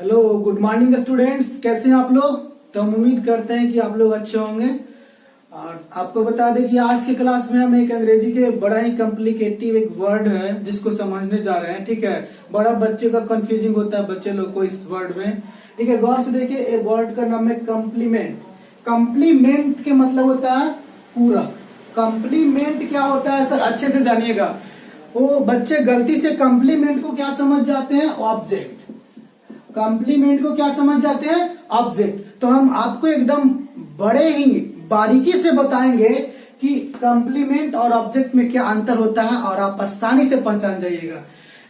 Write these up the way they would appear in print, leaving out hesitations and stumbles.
Hello good morning students, कैसे हैं आप लोग। तो हम उम्मीद करते हैं कि आप लोग अच्छे होंगे। और आपको बता दें कि आज की क्लास में हम एक अंग्रेजी के बड़ा ही कॉम्प्लिकेटिव एक वर्ड है जिसको समझने जा रहे हैं। ठीक है, बड़ा बच्चे का कंफ्यूजिंग होता है बच्चे लोग को इस वर्ड में। ठीक है, गौर से देखिए, ये वर्ड का नाम है कॉम्प्लीमेंट। कॉम्प्लीमेंट के मतलब होता है पूरक। कॉम्प्लीमेंट क्या होता है सर, अच्छे से जानिएगा। वो बच्चे गलती से कॉम्प्लीमेंट को क्या समझ जाते हैं, ऑब्जेक्ट। कॉम्प्लीमेंट को क्या समझ जाते हैं, ऑब्जेक्ट। तो हम आपको एकदम बड़े ही बारीकी से बताएंगे कि कॉम्प्लीमेंट और ऑब्जेक्ट में क्या अंतर होता है और आप आसानी से पहचान जाइएगा।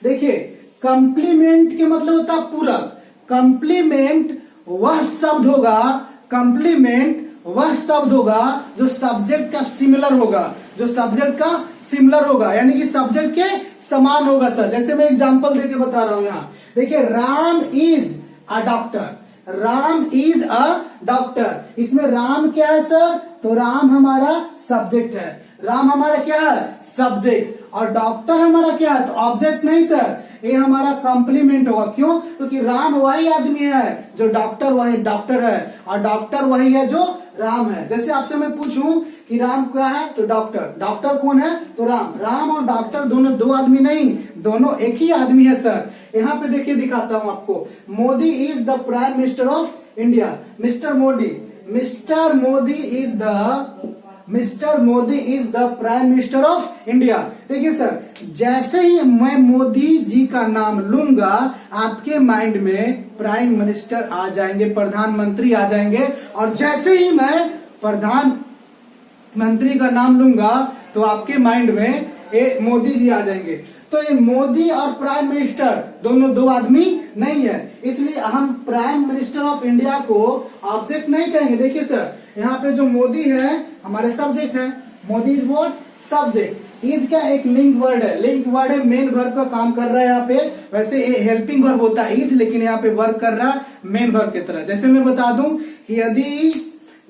देखिए, कॉम्प्लीमेंट के मतलब होता है पूरक। कॉम्प्लीमेंट वह शब्द होगा, कॉम्प्लीमेंट वह शब्द होगा जो सब्जेक्ट का सिमिलर होगा, जो सब्जेक्ट का सिमिलर होगा, यानी कि सब्जेक्ट के समान होगा सर। जैसे मैं एग्जांपल देके बता रहा हूं यहाँ। देखिए, Ram is a doctor. Ram is a doctor. इसमें राम क्या है सर, तो राम हमारा सब्जेक्ट है। राम हमारा क्या है, सब्जेक्ट। और डॉक्टर हमारा क्या है, तो ऑब्जेक्ट नहीं सर, ये हमारा कॉम्प्लीमेंट होगा। क्यों, क्योंकि राम वही आदमी है जो डॉक्टर वही डॉक्टर है, और डॉक्टर वही है जो राम है। जैसे आपसे मैं पूछूं कि राम क्या है, तो डॉक्टर। डॉक्टर कौन है, तो राम। राम और डॉक्टर दोनों दो आदमी नहीं, दोनों एक ही आदमी है सर। यहाँ पे देखिए, दिखाता हूँ आपको। Modi is the prime minister of India. Mister Modi, mister Modi is the prime minister of India. देखिए सर, जैसे ही मैं मोदी जी का नाम लूंगा, आपके माइंड में प्राइम मिनिस्टर आ जाएंगे, प्रधानमंत्री आ जाएंगे। और जैसे ही मैं प्रधानमंत्री का नाम लूंगा, तो आपके माइंड में ये मोदी जी आ जाएंगे। तो ये मोदी और प्राइम मिनिस्टर दोनों दो आदमी नहीं है, इसलिए हम प्राइम मिनिस्टर ऑफ इंडिया को ऑब्जेक्ट नहीं कहेंगे। देखिए सर, यहाँ पे जो मोदी है हमारे सब्जेक्ट है। Modi is what, subject. Is क्या, एक लिंक वर्ड है। लिंक वर्ड है, मेन वर्ब का काम कर रहा है यहाँ पे। वैसे ये हेल्पिंग वर्ब होता है इज, लेकिन यहाँ पे वर्क कर रहा है मेन वर्ब की तरह। जैसे मैं बता दूं कि यदि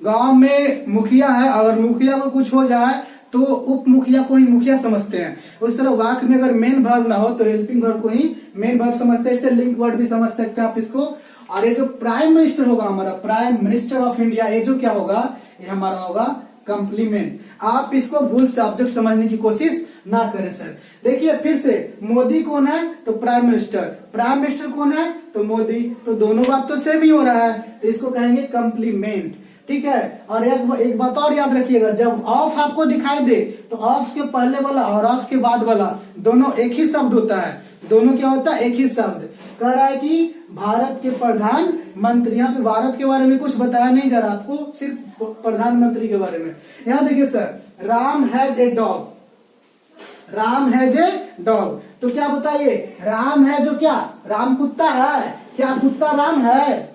गांव में मुखिया है, अगर मुखिया को कुछ हो जाए तो उप मुखिया को ही मुखिया समझते हैं। उस तरह वाक्य में अगर मेन वर्ब ना हो तो हेल्पिंग वर्ब को ही मेन वर्ब समझते हैं। इससे लिंक वर्ड भी समझ सकते हैं आप इसको। और ये जो प्राइम मिनिस्टर होगा हमारा, प्राइम मिनिस्टर ऑफ इंडिया, ये जो क्या होगा, ये हमारा होगा कॉम्प्लीमेंट। आप इसको भूल से ऑब्जेक्ट समझने की कोशिश ना करें सर। देखिए फिर से, मोदी कौन है, तो प्राइम मिनिस्टर। प्राइम मिनिस्टर कौन है, तो मोदी। तो दोनों बात तो सेम ही हो रहा है, तो इसको कहेंगे कॉम्प्लीमेंट। ठीक है। और एक बात और याद रखिएगा, जब ऑफ आपको दिखाई दे तो ऑफ के पहले वाला और ऑफ के बाद वाला दोनों एक ही शब्द होता है। दोनों क्या होता है, एक ही शब्द। कह रहा है कि भारत के प्रधानमंत्री, यहाँ पे भारत के बारे में कुछ बताया नहीं जा रहा आपको, सिर्फ प्रधानमंत्री के बारे में। यहाँ देखिए sir, Ram has a dog. Ram has a dog, तो क्या बताइए, राम है जो क्या, राम कुत्ता है क्या, कुत्ता राम है।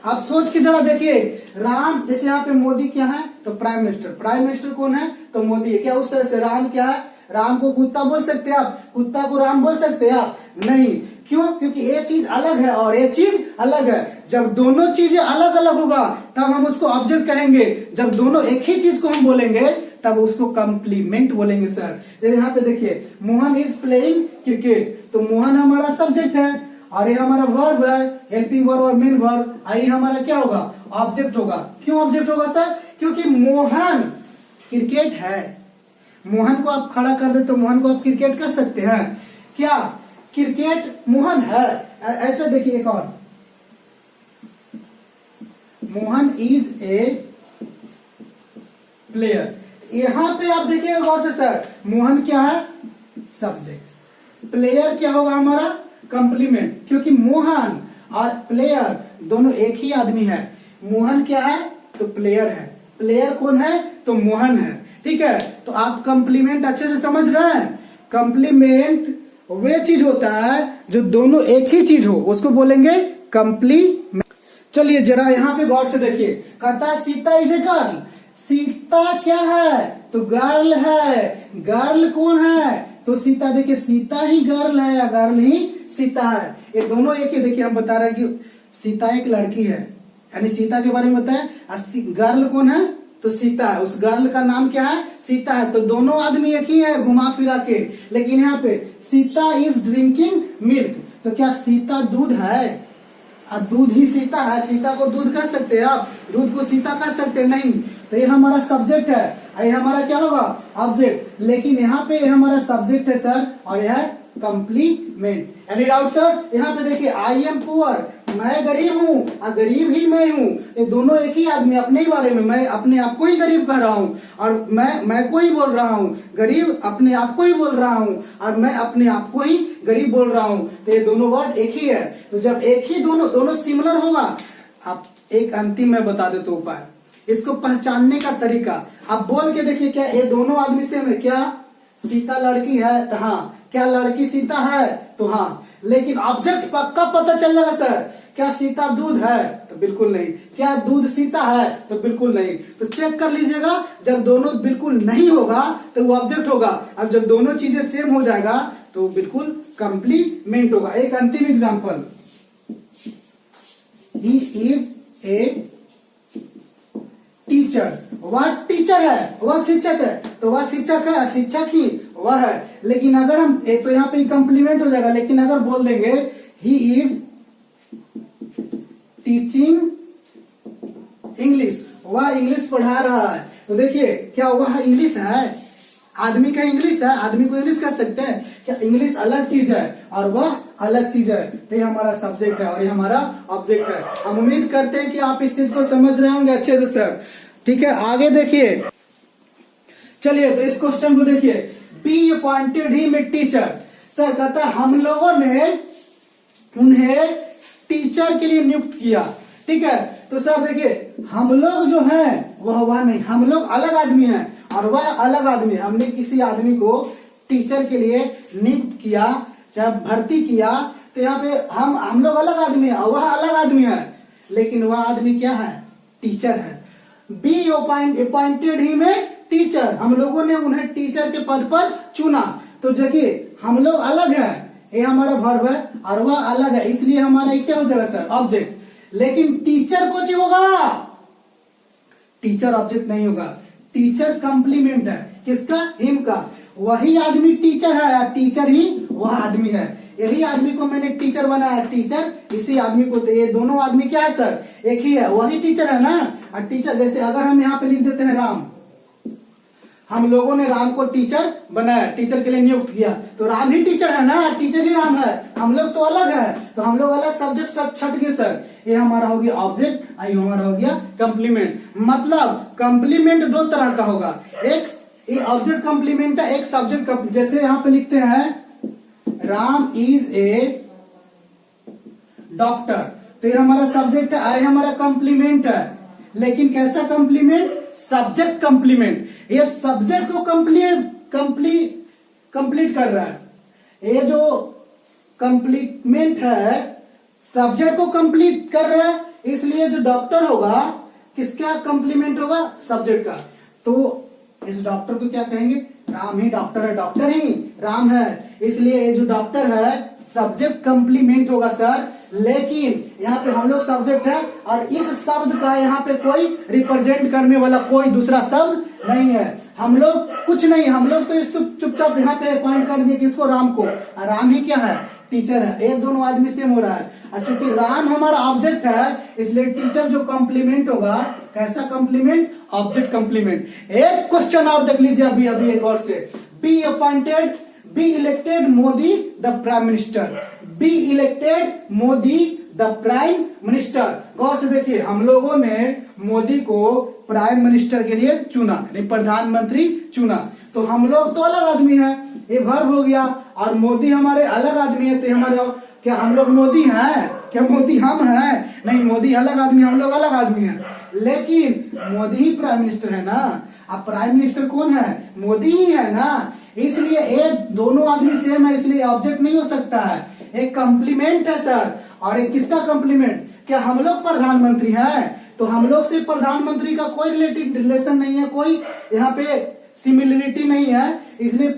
आप सोच के जरा देखिए, राम, जैसे यहाँ पे मोदी क्या है, तो प्राइम मिनिस्टर। प्राइम मिनिस्टर कौन है, तो मोदी है। क्या उस तरह से राम क्या है, राम को कुत्ता बोल सकते हैं आप, कुत्ता को राम बोल सकते हैं आप, नहीं। क्यों, क्योंकि ये चीज अलग है और ये चीज अलग है। जब दोनों चीजें अलग अलग होगा तब हम उसको ऑब्जेक्ट कहेंगे। जब दोनों एक ही चीज को हम बोलेंगे तब उसको कॉम्प्लीमेंट बोलेंगे सर। यहाँ पे देखिए, मोहन इज प्लेइंग क्रिकेट, तो मोहन हमारा सब्जेक्ट है और ये हमारा वर्ब है, हेल्पिंग वर्ब और मेन वर्ब। आई हमारा क्या होगा, ऑब्जेक्ट होगा। क्यों ऑब्जेक्ट होगा सर, क्योंकि मोहन क्रिकेट है। मोहन को आप खड़ा कर दे तो मोहन को आप क्रिकेट कर सकते हैं क्या, क्रिकेट मोहन है। ऐसे देखिए, एक और, मोहन इज ए प्लेयर। यहां पे आप देखिएगा गौर से सर, मोहन क्या है, सब्जेक्ट। प्लेयर क्या होगा हमारा, कॉम्प्लीमेंट, क्योंकि मोहन और प्लेयर दोनों एक ही आदमी है। मोहन क्या है, तो प्लेयर है। प्लेयर कौन है, तो मोहन है। ठीक है, तो आप कॉम्प्लीमेंट अच्छे से समझ रहे हैं। कॉम्प्लीमेंट वे चीज होता है जो दोनों एक ही चीज हो, उसको बोलेंगे कॉम्प्लीमेंट। चलिए जरा यहाँ पे गौर से देखिए, कहता है Sita is a girl. Sita क्या है, तो गर्ल है। गर्ल कौन है, तो सीता। देखिए, सीता ही गर्ल है या गर्ल ही सीता है, ये दोनों एक ही। देखिए, हम बता रहे हैं कि सीता एक लड़की है, यानी सीता के बारे में बताएं। गर्ल कौन है, तो सीता है। उस गर्ल का नाम क्या है, सीता है। तो दोनों आदमी एक ही है घुमा फिरा के। लेकिन यहाँ पे सीता इज ड्रिंकिंग मिल्क, तो क्या सीता दूध है, दूध ही सीता है, सीता को दूध कह सकते हैं आप, दूध को सीता कह सकते हैं नहीं। तो ये हमारा सब्जेक्ट है, ये हमारा क्या होगा ऑब्जेक्ट। लेकिन यहाँ पे ये हमारा सब्जेक्ट है सर, और यह है कंप्लीमेंट। Any doubt sir? यहाँ पे देखिए आई एम पुअर, मैं गरीब हूँ और गरीब ही मैं हूँ, ये दोनों एक ही आदमी अपने ही बारे में, मैं अपने आप को ही गरीब कह रहा हूँ और मैं को ही बोल रहा हूँ, गरीब अपने आप को ही बोल रहा हूँ और मैं अपने आप को ही गरीब बोल रहा हूँ। तो ये दोनों वर्ड एक ही है। तो जब एक ही दोनों सिमिलर होगा, आप एक अंतिम में बता देते उपाय, इसको पहचानने का तरीका आप बोल के देखिए, क्या ये दोनों आदमी सेम है? क्या सीता लड़की है? तो हाँ। क्या लड़की सीता है? तो हाँ। लेकिन ऑब्जेक्ट पक्का पता चल जाएगा सर। क्या सीता दूध है? तो बिल्कुल नहीं। क्या दूध सीता है? तो बिल्कुल नहीं। तो चेक कर लीजिएगा, जब दोनों बिल्कुल नहीं होगा तो वो ऑब्जेक्ट होगा। अब जब दोनों चीजें सेम हो जाएगा तो बिल्कुल कंप्लीमेंट होगा। एक अंतिम example, he is a teacher. वह टीचर है, वह शिक्षक है, तो वह शिक्षक है, शिक्षक ही वह है। लेकिन अगर हम तो यहाँ पे कंप्लीमेंट हो जाएगा, लेकिन अगर बोल देंगे ही इज टीचिंग इंग्लिश, वह इंग्लिश पढ़ा रहा है, तो देखिए क्या वह इंग्लिश है? आदमी का इंग्लिश है, आदमी को इंग्लिश कह सकते हैं क्या? इंग्लिश अलग चीज है और वह अलग चीज है। तो ये हमारा सब्जेक्ट है और ये हमारा ऑब्जेक्ट है। हम उम्मीद करते हैं कि आप इस चीज को समझ रहे होंगे अच्छे से सर। ठीक है, आगे देखिए, चलिए तो इस क्वेश्चन को देखिए, be appointed him a teacher. Sir कहता है हम लोगों ने उन्हें टीचर के लिए नियुक्त किया। ठीक है, तो सर देखिए हम लोग जो हैं वह नहीं, हम लोग अलग आदमी हैं और वह अलग आदमी है। हमने किसी आदमी को टीचर के लिए नियुक्त किया, चाहे भर्ती किया, तो यहाँ पे हम लोग अलग आदमी है और वह अलग आदमी है, लेकिन वह आदमी क्या है? टीचर है। Be appointed him a teacher, हम लोगों ने उन्हें टीचर के पद पर चुना। तो देखिए हम लोग अलग हैं, ये हमारा वर्ब है और वह अलग है, इसलिए हमारा क्या हो जाएगा सर? ऑब्जेक्ट। लेकिन टीचर कुछ होगा, टीचर ऑब्जेक्ट नहीं होगा। टीचर कंप्लीमेंट है, किसका? हिम का। वही आदमी टीचर है, टीचर ही वह आदमी है। यही आदमी को मैंने टीचर बनाया, टीचर इसी आदमी को। तो ये दोनों आदमी क्या है सर? एक ही है, वही टीचर है ना। और टीचर जैसे अगर हम यहाँ पे लिख देते हैं राम, हम लोगों ने राम को टीचर बनाया, टीचर के लिए नियुक्त किया, तो राम ही टीचर है ना, टीचर ही राम है। हम लोग तो अलग है, तो हम लोग अलग सब्जेक्ट सब छट गए सर। ये हमारा हो गया ऑब्जेक्ट, आई हमारा हो गया कंप्लीमेंट। मतलब कंप्लीमेंट दो तरह का होगा, एक ऑब्जेक्ट कंप्लीमेंट है, एक सब्जेक्ट। जैसे यहाँ पे लिखते हैं राम इज ए डॉक्टर, तो ये हमारा सब्जेक्ट है, आई हमारा कंप्लीमेंट है। लेकिन कैसा कंप्लीमेंट? Subject complement. ये सब्जेक्ट को कंप्लीट कर रहा है। ये जो कंप्लीमेंट है सब्जेक्ट को कंप्लीट कर रहा है, इसलिए जो डॉक्टर होगा किसका कंप्लीमेंट होगा? सब्जेक्ट का। तो इस डॉक्टर को क्या कहेंगे? राम ही डॉक्टर है, डॉक्टर ही राम है, इसलिए ये जो डॉक्टर है सब्जेक्ट कंप्लीमेंट होगा सर। लेकिन यहाँ पे हम लोग सब्जेक्ट है और इस शब्द का यहाँ पे कोई रिप्रेजेंट करने वाला कोई दूसरा शब्द नहीं है। हम लोग कुछ नहीं, हम लोग तो इस चुपचाप यहाँ पे पॉइंट कर दिए किसको? राम को। राम ही क्या है? टीचर है। ये दोनों आदमी सेम हो रहा है और चूंकि राम हमारा ऑब्जेक्ट है, इसलिए टीचर जो कंप्लीमेंट होगा, कैसा कंप्लीमेंट? Object complement. एक क्वेश्चन और देख लीजिए अभी एक और से, be appointed, be elected Modi the prime minister. Be elected Modi the prime minister. गौर से देखिए, हम लोगों ने मोदी को प्राइम मिनिस्टर के लिए चुना, प्रधानमंत्री चुना। तो हम लोग तो अलग आदमी हैं, ये वर्ब हो गया, और मोदी हमारे अलग आदमी है। तो हमारे क्या हम लोग मोदी हैं? क्या मोदी हम हैं? नहीं, मोदी अलग आदमी, हम लोग अलग आदमी हैं। लेकिन मोदी ही प्राइम मिनिस्टर है ना। अब प्राइम मिनिस्टर कौन है? मोदी ही है ना। इसलिए ये दोनों आदमी सेम है, इसलिए ऑब्जेक्ट नहीं हो सकता है। एक कंप्लीमेंट है सर। और एक किसका कंप्लीमेंट? क्या हम लोग प्रधानमंत्री हैं? तो हम लोग से प्रधानमंत्री का कोई रिलेशन नहीं है, कोई यहाँ पे सिमिलरिटी नहीं है। इसलिए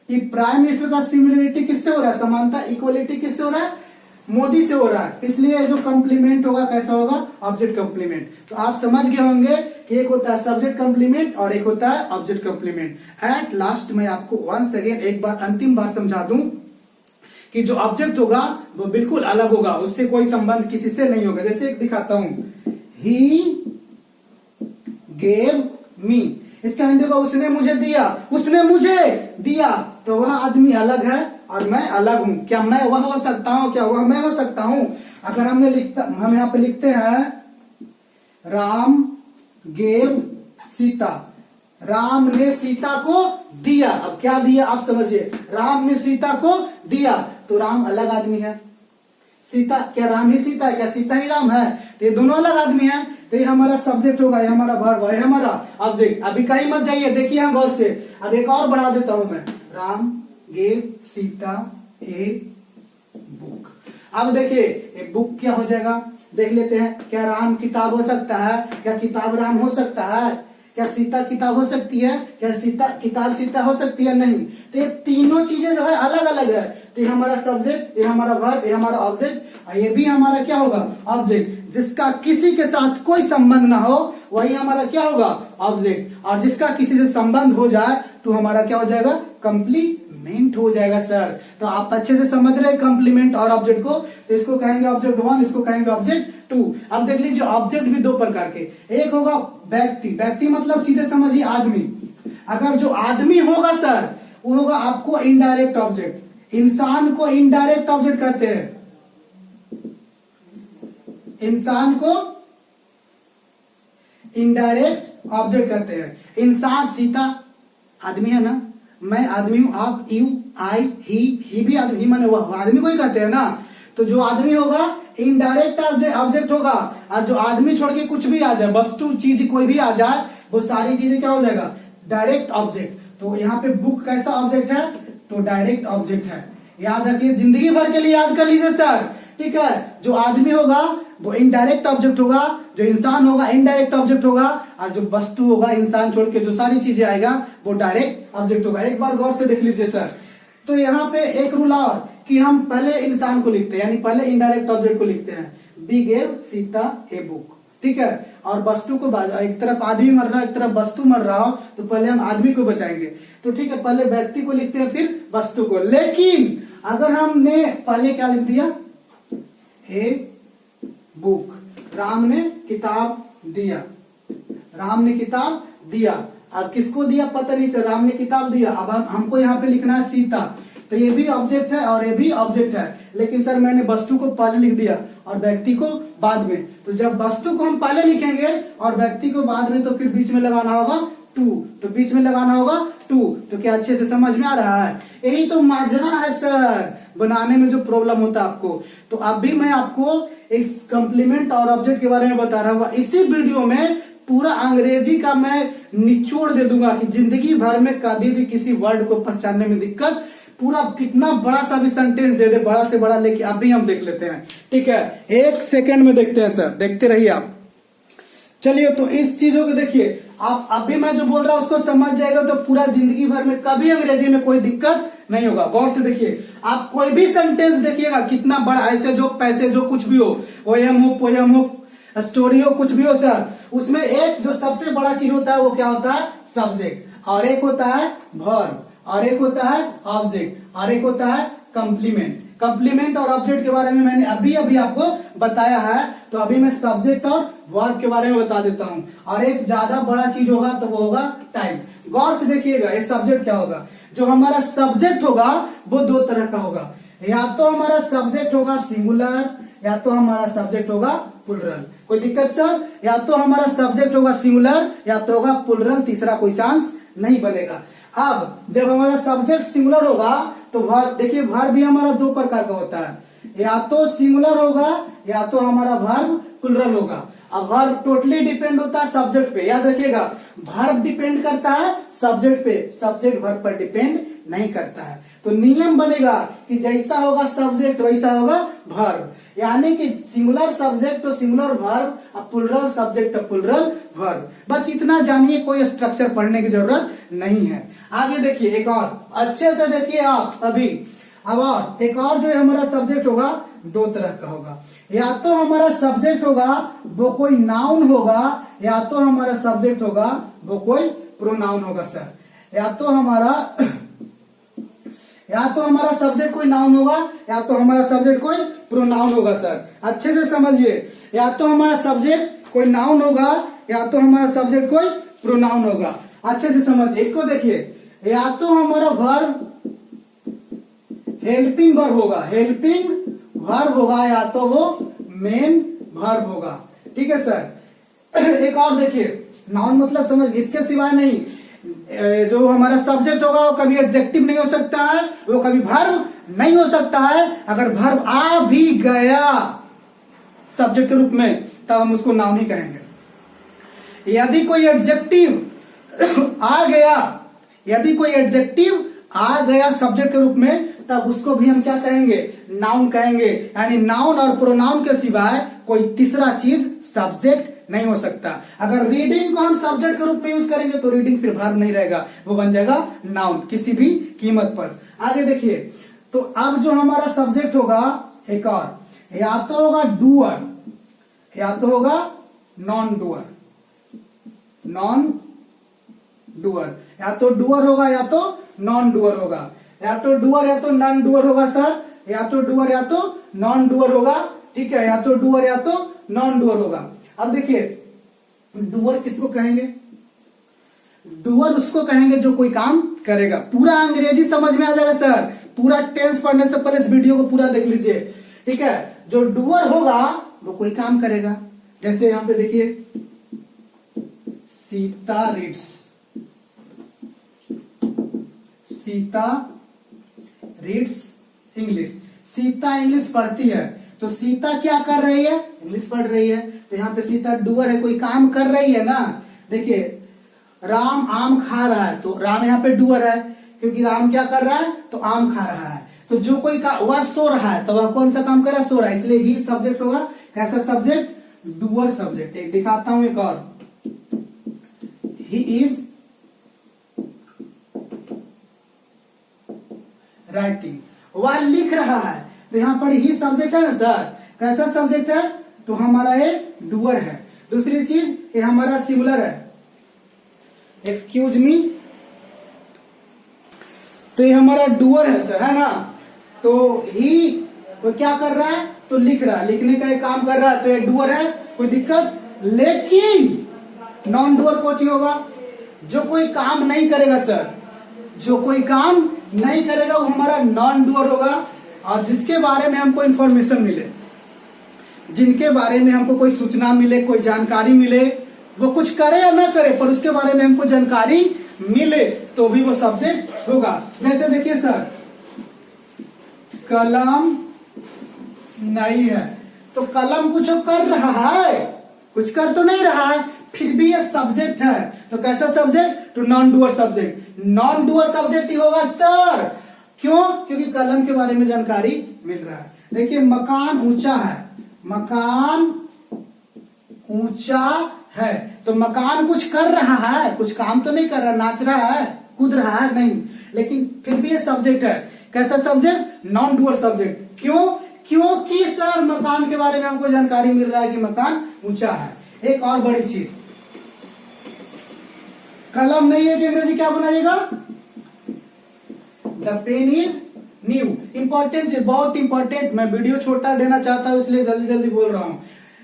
ये प्राइम मिनिस्टर का सिमिलरिटी किससे हो रहा है? समानता, इक्वलिटी किससे हो रहा है? मोदी से हो रहा है। इसलिए जो कंप्लीमेंट होगा कैसा होगा? Object complement. तो आप समझ गए होंगे कि एक होता है सब्जेक्ट कंप्लीमेंट और एक होता है ऑब्जेक्ट कंप्लीमेंट। एट लास्ट मैं आपको वंस अगेन एक बार अंतिम बार समझा दूं कि जो ऑब्जेक्ट होगा वो बिल्कुल अलग होगा, उससे कोई संबंध किसी से नहीं होगा। जैसे एक दिखाता हूं, ही गेव मी, इसका हिंदी होगा उसने मुझे दिया, उसने मुझे दिया। तो वह आदमी अलग है और मैं अलग हूं। क्या मैं वह हो सकता हूं? क्या वह मैं हो सकता हूं? अगर हम यहाँ पे लिखते हैं राम गेव सीता, राम ने सीता को दिया। अब क्या दिया आप समझिए, राम ने सीता को दिया, तो राम अलग आदमी है। सीता, क्या राम ही सीता है? क्या सीता ही राम है? तो ये दोनों अलग आदमी हैं। तो ये हमारा सब्जेक्ट होगा, ये हमारा वर्ब है, ये हमारा ऑब्जेक्ट। अभी कहीं मत जाइए, देखिए यहाँ गौर से। अब एक और बढ़ा देता हूं मैं, Ram gave Sita a book. अब देखिए ए बुक क्या हो जाएगा, देख लेते हैं। क्या राम किताब हो सकता है? क्या किताब राम हो सकता है? क्या सीता किताब हो सकती है? क्या सीता किताब सीता हो सकती है? नहीं। तो ये तीनों चीजें जो है अलग अलग है। तो ये हमारा सब्जेक्ट, ये हमारा वर्ब, ये हमारा ऑब्जेक्ट, ये भी हमारा क्या होगा? ऑब्जेक्ट। जिसका किसी के साथ कोई संबंध ना हो वही हमारा क्या होगा? ऑब्जेक्ट। और जिसका किसी से संबंध हो जाए तो हमारा क्या हो जाएगा? कंप्लीमेंट हो जाएगा सर। तो आप अच्छे से समझ रहे हैं कंप्लीमेंट और ऑब्जेक्ट को। तो इसको कहेंगे ऑब्जेक्ट 1, इसको कहेंगे ऑब्जेक्ट 2। अब देख लीजिए ऑब्जेक्ट भी दो प्रकार के, एक होगा व्यक्ति। व्यक्ति मतलब सीधे समझिए आदमी। अगर जो आदमी होगा सर वो होगा आपको इनडायरेक्ट ऑब्जेक्ट। इंसान को इनडायरेक्ट ऑब्जेक्ट कहते हैं। इंसान को इनडायरेक्ट ऑब्जेक्ट कहते हैं। इंसान सीता आदमी है ना, मैं आदमी हूं, आप, यू, आई, ही भी आदमी, माने वह आदमी को ही कहते हैं ना। तो जो आदमी होगा इनडायरेक्ट ऑब्जेक्ट होगा, और जो आदमी छोड़ के कुछ भी आ जाए, वस्तु चीज कोई भी आ जाए, वो सारी चीजें क्या हो जाएगा? Direct object. तो यहाँ पे बुक कैसा ऑब्जेक्ट है? तो डायरेक्ट ऑब्जेक्ट है। याद रखिए, जिंदगी भर के लिए याद कर लीजिए सर, ठीक है। जो आदमी होगा वो इनडायरेक्ट ऑब्जेक्ट होगा, जो इंसान होगा इनडायरेक्ट ऑब्जेक्ट होगा, और जो वस्तु होगा इंसान छोड़ के जो सारी चीजें आएगा वो डायरेक्ट ऑब्जेक्ट होगा। एक बार गौर से देख लीजिए सर। तो यहाँ पे एक रूल और कि हम पहले इंसान को लिखते हैं, यानी पहले इनडायरेक्ट ऑब्जेक्ट को लिखते हैं। B gave Sita a book, ठीक है। और वस्तु को, एक तरफ आदमी मर रहा है, एक तरफ वस्तु मर रहा हो, तो पहले हम आदमी को बचाएंगे। तो ठीक है, पहले व्यक्ति को लिखते हैं फिर वस्तु को। लेकिन अगर हमने पहले क्या लिख दिया? ए बुक, राम ने किताब दिया, राम ने किताब दिया। अब किसको दिया पता नहीं चल, राम ने किताब दिया। अब हमको यहाँ पे लिखना है सीता, तो ये भी ऑब्जेक्ट है और ये भी ऑब्जेक्ट है। लेकिन सर मैंने वस्तु को पहले लिख दिया और व्यक्ति को बाद में। तो जब वस्तु को हम पहले लिखेंगे और व्यक्ति को बाद में, तो फिर बीच में लगाना होगा टू। तो बीच में लगाना होगा टू। तो क्या अच्छे से समझ में आ रहा है? यही तो माजरा है सर, बनाने में जो प्रॉब्लम होता है आपको। तो अभी मैं आपको इस कंप्लीमेंट और ऑब्जेक्ट के बारे में बता रहा हूँ। इसी वीडियो में पूरा अंग्रेजी का मैं निचोड़ दे दूंगा कि जिंदगी भर में कभी भी किसी वर्ड को पहचानने में दिक्कत, पूरा कितना बड़ा सा भी सेंटेंस दे दे, बड़ा से बड़ा, लेके अभी हम देख लेते हैं, ठीक है। 1 सेकंड में देखते हैं सर, देखते रहिए आप। चलिए, तो इस चीजों को देखिए आप। अभी मैं जो बोल रहा हूं उसको समझ जाएगा तो पूरा जिंदगी भर में कभी अंग्रेजी में कोई दिक्कत नहीं होगा। गौर से देखिए, आप कोई भी सेंटेंस देखिएगा कितना बड़ा, ऐसे जो पैसे जो कुछ भी हो, पोयम हो, स्टोरी हो, कुछ भी हो सर, उसमें एक जो सबसे बड़ा चीज होता है वो क्या होता है? सब्जेक्ट। और एक होता है वर्ब, और एक होता है ऑब्जेक्ट, और एक होता है कंप्लीमेंट। कंप्लीमेंट और ऑब्जेक्ट के बारे में मैंने अभी अभी आपको बताया है। तो अभी मैं सब्जेक्ट और वर्ब के बारे में बता देता हूं। और एक ज्यादा बड़ा चीज होगा तो वो होगा टाइम। गौर से देखिएगा, ये सब्जेक्ट क्या होगा? जो हमारा सब्जेक्ट होगा वो दो तरह का होगा। या तो हमारा सब्जेक्ट होगा सिंगुलर, या तो हमारा सब्जेक्ट होगा प्लुरल। कोई दिक्कत सर? या तो हमारा सब्जेक्ट होगा सिंगुलर, या तो होगा प्लुरल, तीसरा कोई चांस नहीं बनेगा। अब जब हमारा सब्जेक्ट सिंगुलर होगा तो वर्ब, देखिए वर्ब भी हमारा दो प्रकार का होता है, या तो सिंगुलर होगा या तो हमारा वर्ब प्लुरल होगा। अब वर्ब टोटली डिपेंड होता है सब्जेक्ट पे, याद रखिएगा। वर्ब डिपेंड करता है सब्जेक्ट पे, सब्जेक्ट वर्ब पर डिपेंड नहीं करता है। तो नियम बनेगा कि जैसा होगा सब्जेक्ट वैसा होगा वर्ब, यानी कि सिंगुलर सब्जेक्ट तो सिंगुलर वर्ब, अब प्लुरल सब्जेक्ट तो प्लुरल वर्ब। बस इतना जानिए, कोई स्ट्रक्चर पढ़ने की जरूरत नहीं है। आगे देखिए, एक और अच्छे से देखिए आप अभी। अब और एक और जो हमारा सब्जेक्ट होगा दो तरह का होगा। या तो हमारा सब्जेक्ट होगा वो कोई नाउन होगा, या तो हमारा सब्जेक्ट होगा वो कोई प्रोनाउन होगा सर। या तो हमारा या तो हमारा सब्जेक्ट कोई नाउन होगा या तो हमारा सब्जेक्ट कोई प्रोनाउन होगा सर, अच्छे से समझिए। या तो हमारा सब्जेक्ट कोई नाउन होगा या तो हमारा सब्जेक्ट कोई प्रोनाउन होगा, अच्छे से समझिए। इसको देखिए, या तो हमारा वर्ब हेल्पिंग वर्ब होगा, हेल्पिंग वर्ब होगा, या तो वो मेन वर्ब होगा, ठीक है सर। एक और देखिए, नाउन मतलब समझ, इसके सिवाय नहीं, जो हमारा सब्जेक्ट होगा वो कभी एडजेक्टिव नहीं हो सकता है, वो कभी वर्ब नहीं हो सकता है। अगर वर्ब आ भी गया सब्जेक्ट के रूप में तब हम उसको नाउन ही कहेंगे। यदि कोई एडजेक्टिव आ गया, यदि कोई एडजेक्टिव आ गया सब्जेक्ट के रूप में तब उसको भी हम क्या कहेंगे, नाउन कहेंगे। यानी नाउन और प्रोनाउन के सिवाय कोई तीसरा चीज सब्जेक्ट नहीं हो सकता। अगर रीडिंग को हम सब्जेक्ट के रूप में यूज करेंगे तो रीडिंग फिर वर्ब नहीं रहेगा, वो बन जाएगा नाउन किसी भी कीमत पर। आगे देखिए, तो अब जो हमारा सब्जेक्ट होगा एक और, या तो होगा डूअर या तो होगा नॉन डूअर, नॉन डूअर, या तो डूअर होगा या तो नॉन डूअर होगा, या तो डूअर या तो नॉन डूअर होगा सर, या तो डूअर या तो नॉन डूअर होगा, ठीक है, या तो डूअर या तो नॉन डूअर होगा। अब देखिए, डूअर किसको कहेंगे, डूअर उसको कहेंगे जो कोई काम करेगा। पूरा अंग्रेजी समझ में आ जाएगा सर, पूरा टेंस पढ़ने से पहले इस वीडियो को पूरा देख लीजिए, ठीक है। जो डूअर होगा वो कोई काम करेगा, जैसे यहां पे देखिए, Sita reads, Sita reads English, Sita English पढ़ती है, तो सीता क्या कर रही है, इंग्लिश पढ़ रही है। तो यहाँ पे सीता डूअर है, कोई काम कर रही है ना। देखिए, राम आम खा रहा है, तो राम यहाँ पे डूअर है, क्योंकि राम क्या कर रहा है, तो आम खा रहा है। तो जो कोई का वह सो रहा है, तो वह कौन सा काम कर रहा है, सो रहा है, इसलिए ही सब्जेक्ट होगा। कैसा सब्जेक्ट, डूअर सब्जेक्ट। एक दिखाता हूं एक और, ही इज राइटिंग, वह लिख रहा है, तो यहाँ पर ही सब्जेक्ट है ना सर। कैसा सब्जेक्ट है, तो हमारा ये डूअर है। दूसरी चीज, ये हमारा सिंगुलर है, एक्सक्यूज मी, तो ये हमारा डूअर है सर, है ना। तो ही वो क्या कर रहा है, तो लिख रहा है, लिखने का एक काम कर रहा है, तो ये डूअर है, कोई दिक्कत। लेकिन नॉन डूअर कौन होगा, जो कोई काम नहीं करेगा सर, जो कोई काम नहीं करेगा वो हमारा नॉन डूअर होगा। और जिसके बारे में हमको इंफॉर्मेशन मिले, जिनके बारे में हमको कोई सूचना मिले, कोई जानकारी मिले, वो कुछ करे या ना करे पर उसके बारे में हमको जानकारी मिले, तो भी वो सब्जेक्ट होगा। जैसे देखिए सर, कलम नहीं है, तो कलम कुछ कर रहा है, कुछ कर तो नहीं रहा है, फिर भी ये सब्जेक्ट है। तो कैसा सब्जेक्ट, तो non doer subject. Non doer subject ही होगा सर, क्यों, क्योंकि कलम के बारे में जानकारी मिल रहा है। देखिए, मकान ऊंचा है, मकान ऊंचा है, तो मकान कुछ कर रहा है, कुछ काम तो नहीं कर रहा, नाच रहा है, कूद रहा है, नहीं, लेकिन फिर भी ये सब्जेक्ट है। कैसा सब्जेक्ट, नॉन डूअर सब्जेक्ट। क्यों, क्योंकि सर मकान के बारे में हमको जानकारी मिल रहा है कि मकान ऊंचा है। एक और बड़ी चीज, कलम नहीं है कि अंग्रेजी क्या बनाइएगा, the pen is new. Important है, बहुत इंपॉर्टेंट, मैं वीडियो छोटा देना चाहता हूं इसलिए जल्दी जल्दी बोल रहा हूं।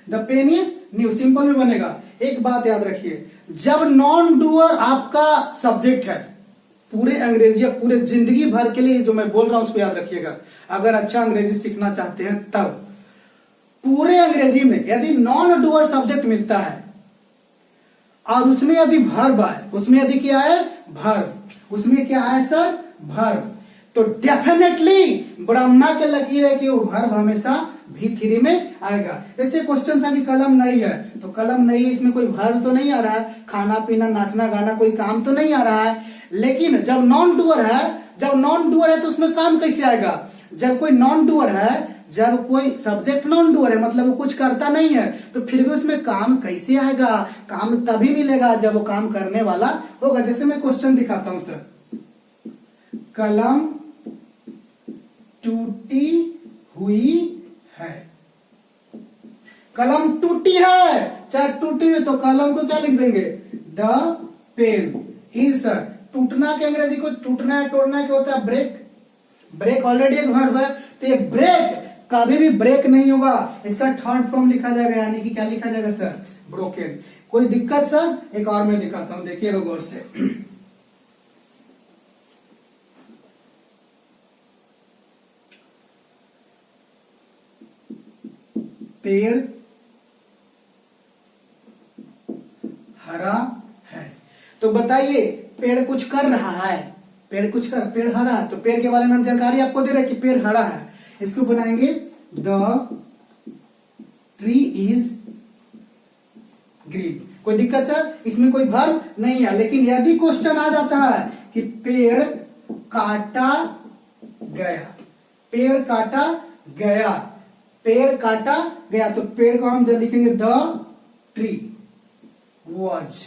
The pen is new, simple में बनेगा। एक बात याद रखिए, जब नॉन डूअर आपका सब्जेक्ट है, पूरे अंग्रेजी, पूरे जिंदगी भर के लिए जो मैं बोल रहा हूं उसको याद रखिएगा। अगर अच्छा अंग्रेजी सीखना चाहते हैं तब पूरे अंग्रेजी में यदि नॉन डूअर सब्जेक्ट मिलता है और उसमें यदि वर्ब आए, उसमें यदि क्या है, वर्ब, उसमें क्या है सर, वर्ब, तो डेफिनेटली ब्रह्मा के लकीर है कि वो वर्ब हमेशा V3 में आएगा। जैसे क्वेश्चन था कि कलम नहीं है, तो कलम नहीं है, इसमें कोई वर्ब तो नहीं आ रहा है, खाना पीना नाचना गाना कोई काम तो नहीं आ रहा है। लेकिन जब नॉन डूअर है, जब नॉन डूअर है तो उसमें काम कैसे आएगा, जब कोई नॉन डूअर है, जब कोई सब्जेक्ट नॉन डूअर है, मतलब वो कुछ करता नहीं है, तो फिर भी उसमें काम कैसे आएगा, काम तभी मिलेगा जब वो काम करने वाला होगा। जैसे मैं क्वेश्चन दिखाता हूं सर, कलम टूटी हुई है, कलम टूटी है, चाहे टूटी हुई, तो कलम को क्या लिख देंगे, द पेन इज। सर टूटना के अंग्रेजी को टूटना है, तोड़ना क्या होता है, ब्रेक। ब्रेक ऑलरेडी एक वर्ब है, तो ये ब्रेक कभी भी ब्रेक नहीं होगा, इसका थर्ड फॉर्म लिखा जाएगा, यानी कि क्या लिखा जाएगा सर, ब्रोकन। कोई दिक्कत सर? एक और मैं दिखाता हूं, देखिएगा गौर से। पेड़ हरा है, तो बताइए पेड़ कुछ कर रहा है, पेड़ हरा है, तो पेड़ के बारे में हम जानकारी आपको दे रहे हैं कि पेड़ हरा है। इसको बनाएंगे द ट्री इज ग्रीन। कोई दिक्कत सर? इसमें कोई वर्ब नहीं है, लेकिन यदि क्वेश्चन आ जाता है कि पेड़ काटा गया, पेड़ काटा गया, पेड़ काटा गया, तो पेड़ को हम जब लिखेंगे द ट्री वॉज,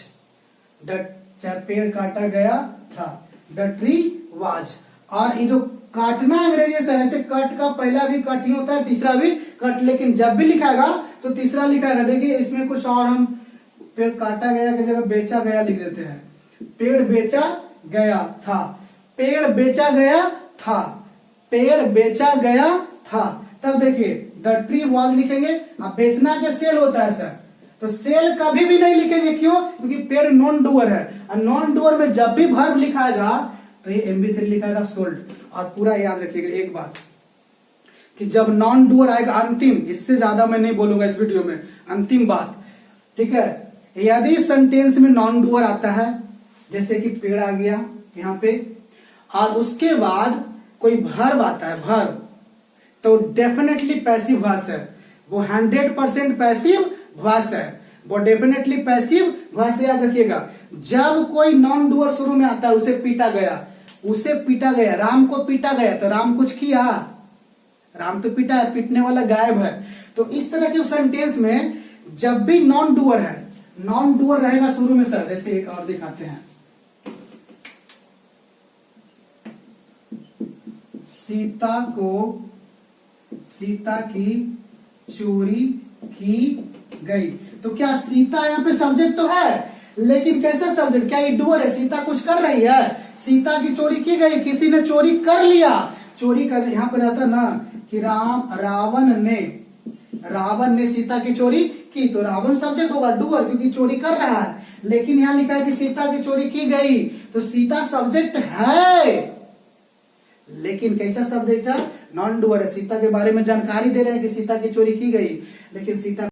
चाहे पेड़ काटा गया था, द ट्री वॉज। और ये जो काटना अंग्रेजी से, ऐसे कट का पहला भी कट ही होता है, तीसरा भी कट, लेकिन जब भी लिखाएगा तो तीसरा लिखाएगा। देखिए इसमें कुछ और, हम पेड़ काटा गया की जगह बेचा गया लिख देते हैं, पेड़ बेचा गया था, पेड़ बेचा गया था, पेड़ बेचा गया था। तब देखिए द ट्री वॉज लिखेंगे। अब बेचना क्या सेल होता है सर, तो सेल कभी भी नहीं लिखेंगे, क्यों? क्योंकि पेड़ नॉन डूअर है, और नॉन डूअर में जब भी वर्ब लिखाएगा तो ये MB3 लिखाएगा सोल्ड। और पूरा याद रखिएगा एक बात कि जब नॉन डूअर आएगा अंतिम, इससे ज्यादा मैं नहीं बोलूंगा इस वीडियो में, अंतिम बात, ठीक है। यदि सेंटेंस में नॉन डूअर आता है, जैसे कि पेड़ आ गया यहाँ पे, और उसके बाद कोई वर्ब आता है, वर्ब, तो डेफिनेटली पैसिव वॉइस है वो, 100% पैसिव वॉइस है वो, डेफिनेटली पैसिव वॉइस। याद रखिएगा जब कोई नॉन डूअर शुरू में आता है, उसे पीटा गया, उसे पीटा गया, राम को पीटा गया, तो राम कुछ किया, राम तो पीटा है, पीटने वाला गायब है। तो इस तरह के सेंटेंस में जब भी नॉन डूअर है, नॉन डूअर रहेगा शुरू में सर, जैसे एक और दिखाते हैं, सीता की चोरी की गई, तो क्या सीता यहाँ पे सब्जेक्ट तो है, लेकिन कैसा सब्जेक्ट, क्या ये डूअर है, सीता कुछ कर रही है, सीता की चोरी की गई, किसी ने चोरी कर लिया, चोरी कर, यहाँ पे रहता ना कि रावण ने सीता की चोरी की, तो रावण सब्जेक्ट होगा, डूअर, क्योंकि चोरी कर रहा है। लेकिन यहाँ लिखा है कि सीता की चोरी की गई, तो सीता सब्जेक्ट है, लेकिन कैसा सब्जेक्ट है, नॉन डूअर है। सीता के बारे में जानकारी दे रहे हैं कि सीता की चोरी की गई, लेकिन सीता